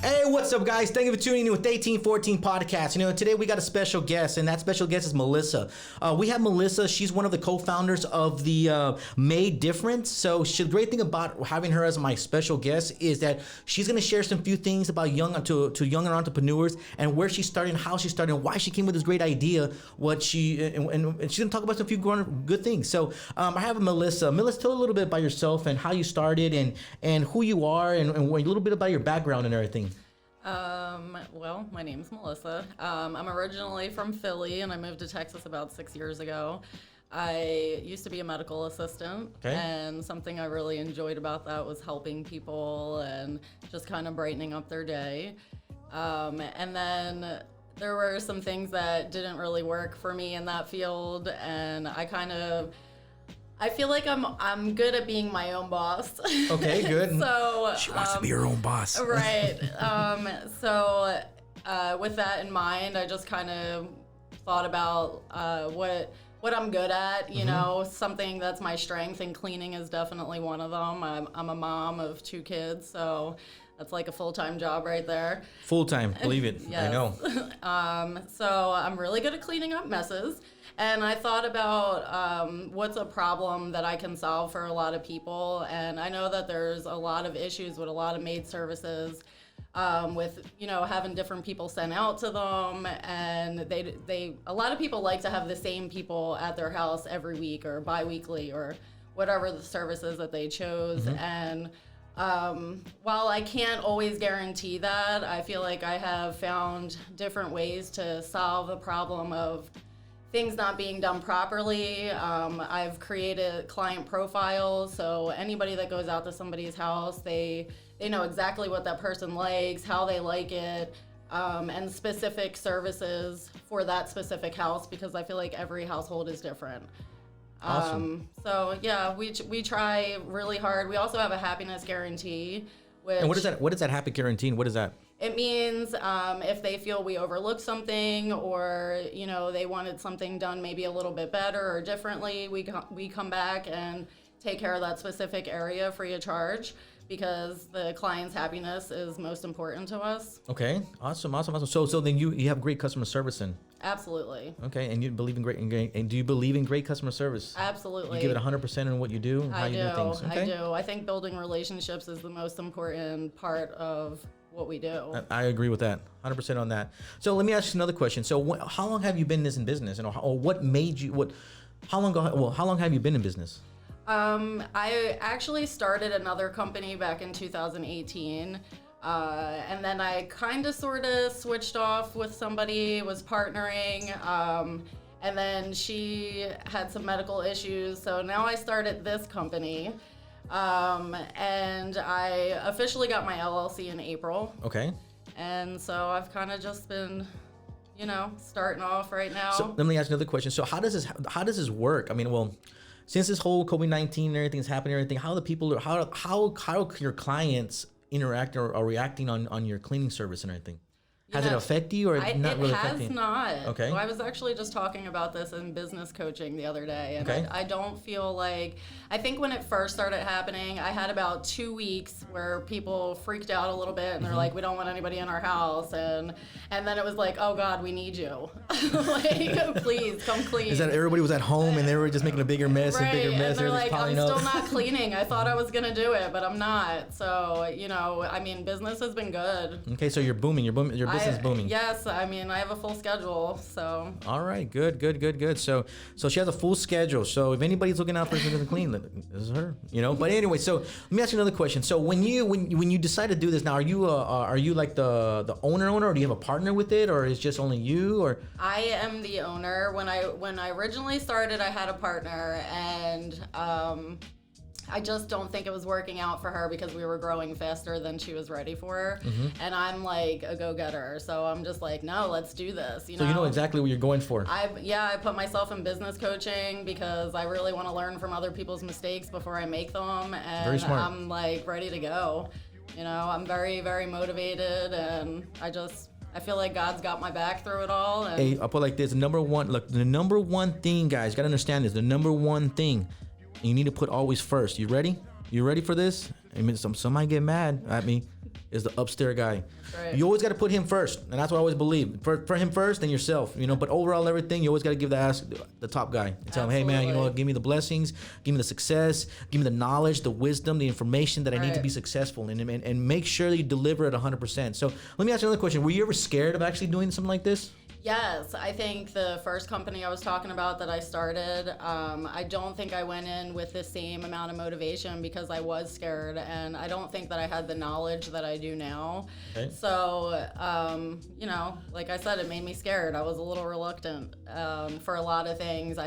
Hey, what's up, guys? Thank you for tuning in with 1814 Podcast. Today we got a special guest, and that special guest is Melissa. We have Melissa. She's one of the co-founders of the Maid Different. So the great thing about having her as my special guest is that she's going to share some few things about younger entrepreneurs and where she started, and how she started, and why she came with this great idea. And she's going to talk about some few good things. So I have Melissa. Melissa, tell a little bit about yourself and how you started, and who you are, and a little bit about your background and everything. Well, my name's Melissa. I'm originally from Philly, and I moved to Texas about 6 years ago. I used to be a medical assistant, and something I really enjoyed about that was helping people and just kind of brightening up their day. And then there were some things that didn't really work for me in that field, and I feel like I'm good at being my own boss. Okay, good. So she wants to be her own boss. Right. So with that in mind, I just kind of thought about what I'm good at, you know, something that's my strength, and cleaning is definitely one of them. I'm a mom of 2 kids, so that's like a full-time job right there. Full-time, believe it. Yes. I know. So I'm really good at cleaning up messes. And I thought about what's a problem that I can solve for a lot of people. And I know that there's a lot of issues with a lot of maid services with, having different people sent out to them. And a lot of people like to have the same people at their house every week or bi-weekly or whatever the services that they chose. And while I can't always guarantee that, I feel like I have found different ways to solve the problem of things not being done properly. I've created client profiles, so anybody that goes out to somebody's house, they know exactly what that person likes, how they like it, and specific services for that specific house, because I feel like every household is different. Awesome. So yeah, we try really hard. We also have a happiness guarantee. And what is that? What is that happy guarantee? What is that? It means if they feel we overlooked something, or they wanted something done maybe a little bit better or differently, we come back and take care of that specific area free of charge, because the client's happiness is most important to us. Okay, awesome. So then you have great customer service then? Absolutely. Okay, and you believe in do you believe in great customer service? Absolutely. You give it 100% in what you do, and how you do things. Okay? I do. I think building relationships is the most important part of what we do. I agree with that, 100% on that. So let me ask you another question. So how long have you been in business, or what made you? How long have you been in business? I actually started another company back in 2018, and then I kind of sort of switched off with somebody, was partnering, and then she had some medical issues, so now I started this company. And I officially got my LLC in April. Okay. And so I've kind of just been, starting off right now. So let me ask another question. So how does this work? I mean, since this whole COVID-19 and everything's happening, how your clients interact or reacting on your cleaning service and everything? Has it affected you, or not really affecting? It has not. Okay. Well, I was actually just talking about this in business coaching the other day, and okay. I don't feel like, I think when it first started happening, I had about 2 weeks where people freaked out a little bit, and they're like, we don't want anybody in our house, and then it was like, oh God, we need you. Like, please come clean. Is that everybody was at home and they were just making a bigger mess right. and bigger mess? And they're like, I'm still not cleaning. I thought I was gonna do it, but I'm not. So, business has been good. Okay, so you're booming. Your business is booming. Yes, I have a full schedule, so. All right, good. So she has a full schedule. So if anybody's looking out for something to clean, this is her. But anyway, so let me ask you another question. So when you decide to do this now, are you like the owner, or do you have a partner with it, or is just only you, or? I am the owner. When I originally started, I had a partner, and I just don't think it was working out for her because we were growing faster than she was ready for. Mm-hmm. And I'm like a go-getter. So I'm just like, no, let's do this. So you know exactly what you're going for. I put myself in business coaching because I really want to learn from other people's mistakes before I make them. And very smart. I'm like ready to go. I'm very, very motivated, and I feel like God's got my back through it all. And I'll put it like this. The number one thing, guys, got to understand this. The number one thing You need to put always first. You ready? You ready for this? I mean, somebody get mad at me. Is the upstairs guy. Right. You always got to put him first, and that's what I always believe. For him first, then yourself. But overall, everything you always got to give the top guy and tell him, hey man, you know what? Give me the blessings, give me the success, give me the knowledge, the wisdom, the information that I need to be successful, and make sure that you deliver it 100%. So let me ask you another question: were you ever scared of actually doing something like this? Yes, I think the first company I was talking about that I started, I don't think I went in with the same amount of motivation because I was scared, and I don't think that I had the knowledge that I do now. Okay. So, like I said, it made me scared. I was a little reluctant for a lot of things.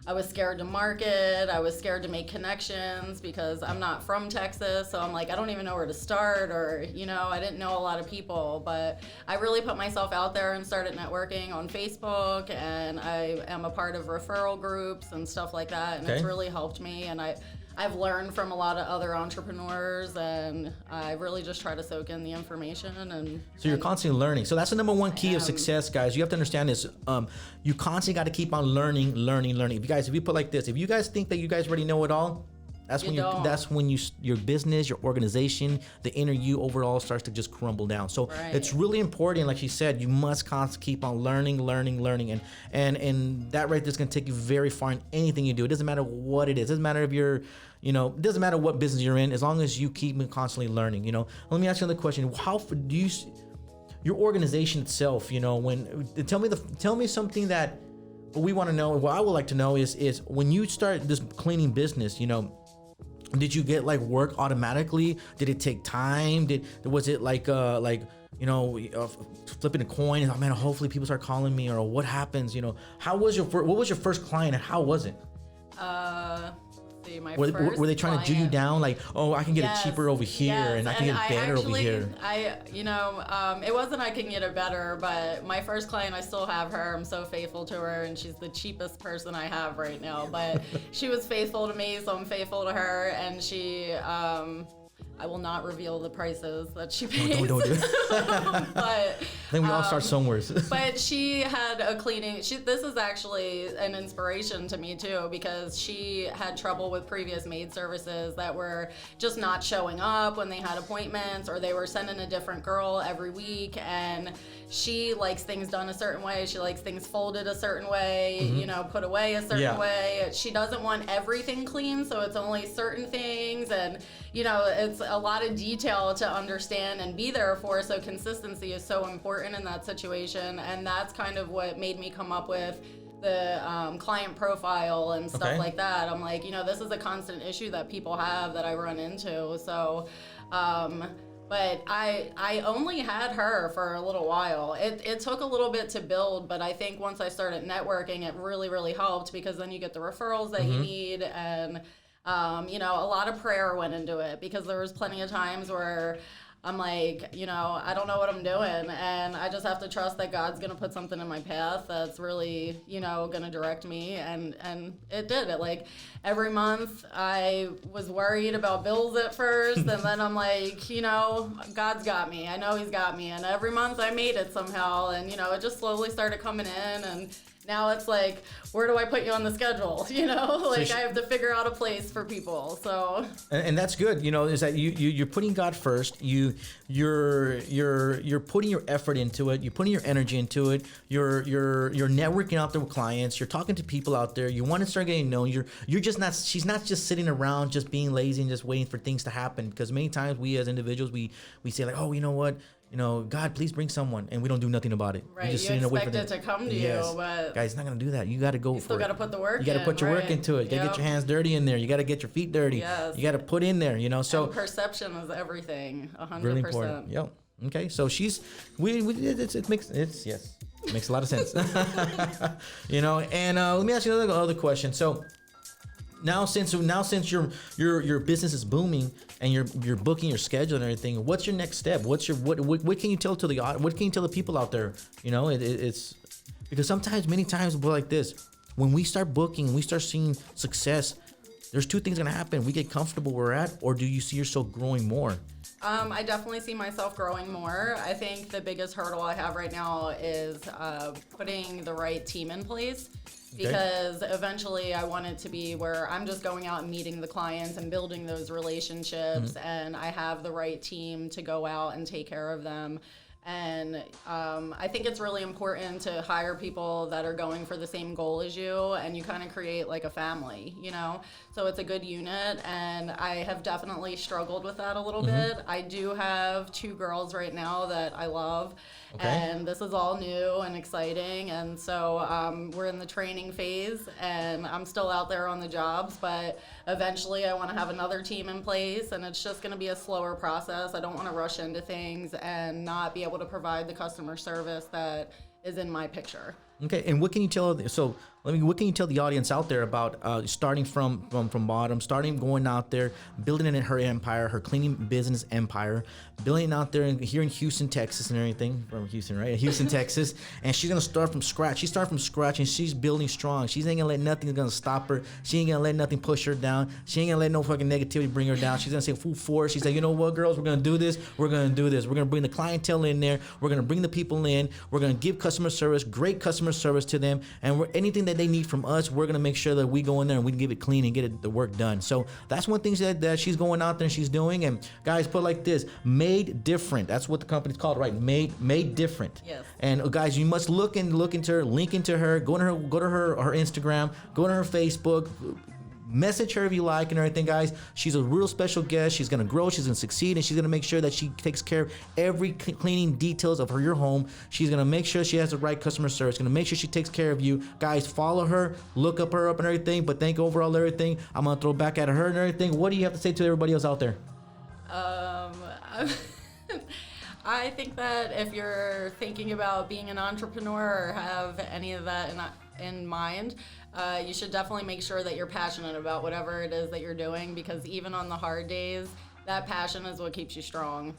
I was scared to market. I was scared to make connections because I'm not from Texas. So I'm like, I don't even know where to start, or, I didn't know a lot of people. But I really put myself out there and started networking on Facebook. And I am a part of referral groups and stuff like that. And it's really helped me. And I've learned from a lot of other entrepreneurs, and I really just try to soak in the information. And so you're constantly learning. So that's the number one key of success, guys. You have to understand this. You constantly got to keep on learning. If you put like this, if you guys think that you guys already know it all, that's when your business, your organization, the inner you overall starts to just crumble down. So it's really important, like she said, you must constantly keep on learning, and that right there is going to take you very far in anything you do. It doesn't matter what it is. It doesn't matter if you're, it doesn't matter what business you're in, as long as you keep constantly learning. Let me ask you another question: how do you, your organization itself, tell me something that we want to know. What I would like to know is when you start this cleaning business, did you get like work automatically? Did it take time? Was it like flipping a coin? Oh man, hopefully people start calling me, or what happens? What was your first client, and how was it? Were they trying to do you down, like, oh, I can get it cheaper over here, and I can get it better over here? It wasn't I can get it better, but my first client, I still have her. I'm so faithful to her, and she's the cheapest person I have right now. But she was faithful to me, so I'm faithful to her, and she. I will not reveal the prices that she pays. Don't do it. But then we all start somewhere. But she had a cleaning. This is actually an inspiration to me too, because she had trouble with previous maid services that were just not showing up when they had appointments, or they were sending a different girl every week. And she likes things done a certain way. She likes things folded a certain way, put away a certain way. She doesn't want everything clean, so it's only certain things, and it's a lot of detail to understand and be there for. So consistency is so important in that situation, and that's kind of what made me come up with the client profile and stuff like that. I'm like, this is a constant issue that people have that I run into. So but I only had her for a little while. It took a little bit to build, but I think once I started networking, it really, really helped, because then you get the referrals that you need, and a lot of prayer went into it, because there was plenty of times where I'm like, I don't know what I'm doing, and I just have to trust that God's going to put something in my path that's really, going to direct me, and it did. It, like, every month I was worried about bills at first, and then I'm like, God's got me. I know he's got me, and every month I made it somehow, and, it just slowly started coming in, and now it's like, where do I put you on the schedule? I have to figure out a place for people. So and that's good. Is that you're putting God first. You're putting your effort into it. You're putting your energy into it. You're networking out there with clients. You're talking to people out there. You want to start getting known. You're just not. She's not just sitting around just being lazy and just waiting for things to happen. Because many times we as individuals we say like, oh, you know what? God, please bring someone, and we don't do nothing about it. Right, you expect it to come to you, but guys, it's not gonna do that. You got to go for it. You still got to put the work in. You got to put your work into it. You got to get your hands dirty in there. You got to get your feet dirty. Yes. You got to put in there. So and perception is everything. 100%. Really important. Yep. Okay, so she's it makes a lot of sense. And let me ask you another question. So. Now since your business is booming and you're booking your schedule and everything, what's your next step? What can you tell the people out there? It's because many times we're like this. When we start booking, we start seeing success, there's two things gonna happen. We get comfortable where we're at, or do you see yourself growing more? I definitely see myself growing more. I think the biggest hurdle I have right now is putting the right team in place. Because eventually I want it to be where I'm just going out and meeting the clients and building those relationships, and I have the right team to go out and take care of them. And I think it's really important to hire people that are going for the same goal as you, and you kind of create like a family, you know? So it's a good unit, and I have definitely struggled with that a little bit. I do have 2 girls right now that I love, and this is all new and exciting, and so we're in the training phase, and I'm still out there on the jobs, but eventually I want to have another team in place, and it's just going to be a slower process. I don't want to rush into things and not be able to provide the customer service that is in my picture. Okay, and what can you tell? So, what can you tell the audience out there about starting from bottom, starting going out there, building in her empire, her cleaning business empire, building out there here in Houston, Texas, and everything from Houston, right? Houston, Texas, and she's gonna start from scratch. She started from scratch, and she's building strong. She ain't gonna let nothing gonna stop her. She ain't gonna let nothing push her down. She ain't gonna let no fucking negativity bring her down. She's gonna say full force. She's like, you know what, girls, we're gonna do this. We're gonna do this. We're gonna bring the clientele in there. We're gonna bring the people in. We're gonna give customer service, great customer service to them, and anything that they need from us, we're gonna make sure that we go in there and we can give it clean and get the work done. So that's one thing that she's going out there and she's doing. And guys, put it like this: Maid Different. That's what the company's called, right? Made Different. Yes. And guys, you must look into her, link into her, go to her Instagram, go to her Facebook. Message her if you like and everything, guys. She's a real special guest. She's gonna grow, she's gonna succeed, and she's gonna make sure that she takes care of every cleaning details of your home. She's gonna make sure she has the right customer service, gonna make sure she takes care of you. Guys, follow her, look up her up and everything. But thank overall everything. I'm gonna throw back at her and everything. What do you have to say to everybody else out there? I think that if you're thinking about being an entrepreneur or have any of that in mind, you should definitely make sure that you're passionate about whatever it is that you're doing, because even on the hard days, that passion is what keeps you strong.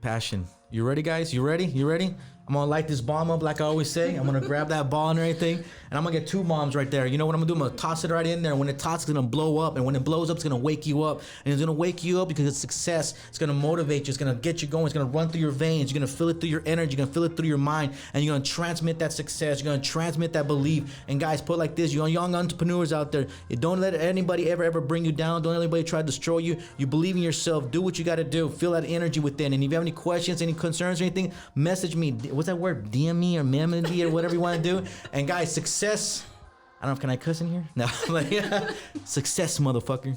Passion. You ready, guys? You ready? You ready? I'm gonna light this bomb up like I always say. I'm gonna grab that ball and everything, and I'm gonna get 2 bombs right there. You know what I'm gonna do? I'm gonna toss it right in there. When it tosses, it's gonna blow up, and when it blows up, it's gonna wake you up. And it's gonna wake you up because it's success. It's gonna motivate you. It's gonna get you going. It's gonna run through your veins. You're gonna feel it through your energy. You're gonna feel it through your mind, and you're gonna transmit that success. You're gonna transmit that belief. And guys, put it like this: you young entrepreneurs out there, you don't let anybody ever bring you down. Don't let anybody try to destroy you. You believe in yourself. Do what you gotta do. Feel that energy within. And if you have any questions, any concerns, or anything, message me. What's that word? DM me or me or whatever you want to do. And guys, success. I don't know, can I cuss in here? No. Success, motherfucker.